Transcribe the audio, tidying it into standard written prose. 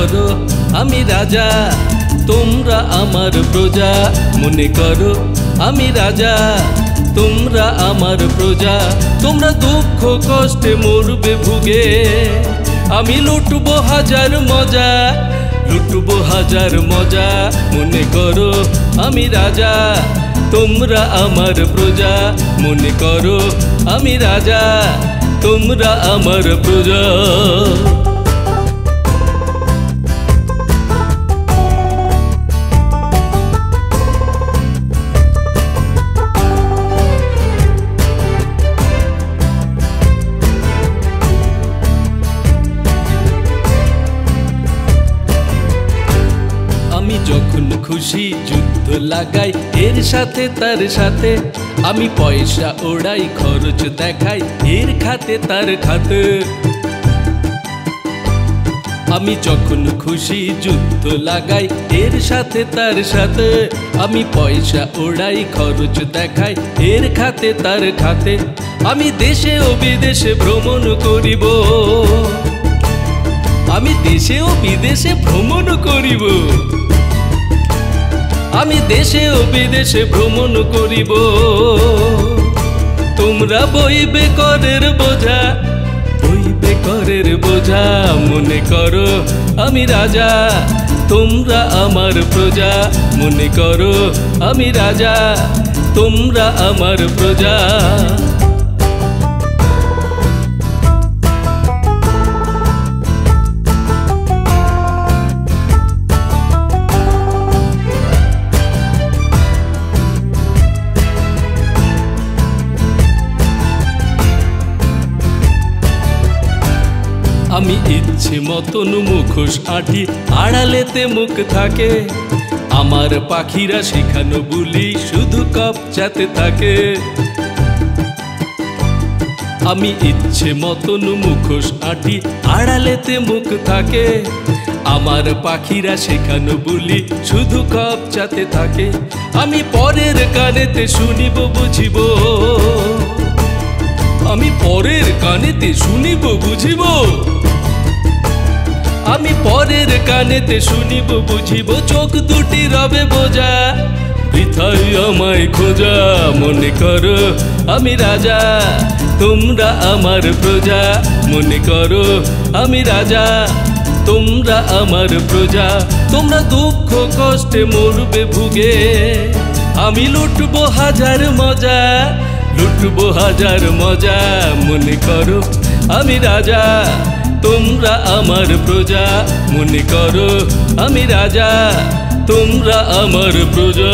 করো আমি রাজা, তোমরা আমার প্রজা। মনে করো আমি রাজা, তোমরা আমার প্রজা। তোমরা দুঃখ কষ্টে মরবে ভুগে, আমি লুটবো হাজার মজা, লুটবো হাজার মজা। মনে করো আমি রাজা, তোমরা আমার প্রজা। মনে করো আমি রাজা, তোমরা আমার প্রজা। আমি যখন খুশি যুদ্ধ লাগাই এর সাথে তার সাথে, আমি পয়সা ওড়াই খরচ দেখাই এর খাতে তার খাতে। আমি যখন খুশি যুদ্ধ লাগাই এর সাথে তার সাথে, আমি পয়সা ওড়াই খরচ দেখাই এর খাতে তার খাতে। আমি দেশে ও বিদেশে ভ্রমণ করিব, আমি দেশে ও বিদেশে ভ্রমণ করিব, আমি দেশে ও বিদেশে ভ্রমণ করিব। তোমরা বইবে করের বোঝা, বইবে করের বোঝা। মনে করো আমি রাজা, তোমরা আমার প্রজা। মনে করো আমি রাজা, তোমরা আমার প্রজা। আমি ইচ্ছে মতন মুখোশ আঁটি, আড়ালেতে মুখ থাকে। আমার পাখিরা শেখানো বুলি শুধু কপচাতে থাকে। আমি ইচ্ছে মতন মুখোশ আঁটি, আড়ালেতে মুখ থাকে। আমার পাখিরা শেখানো বুলি শুধু কপচাতে থাকে। আমি পরের কানেতে শুনিব বুঝিব, আমি পরের কানেতে শুনিব বুঝিব, আমি পরের কানেতে শুনিব বুঝিব। চোখ দুটি রবে বোঝা, বৃথাই আমায় খোঁজা। মনে করো আমি রাজা, তোমরা আমার প্রজা। মনে করো আমি রাজা, তোমরা আমার প্রজা। তোমরা দুঃখ কষ্টে মরবে ভুগে, আমি লুটবো হাজার মজা, লুটবো হাজার মজা। মনে করো আমি রাজা, তোমরা আমার প্রজা। মনে করো আমি রাজা, তোমরা আমার প্রজা।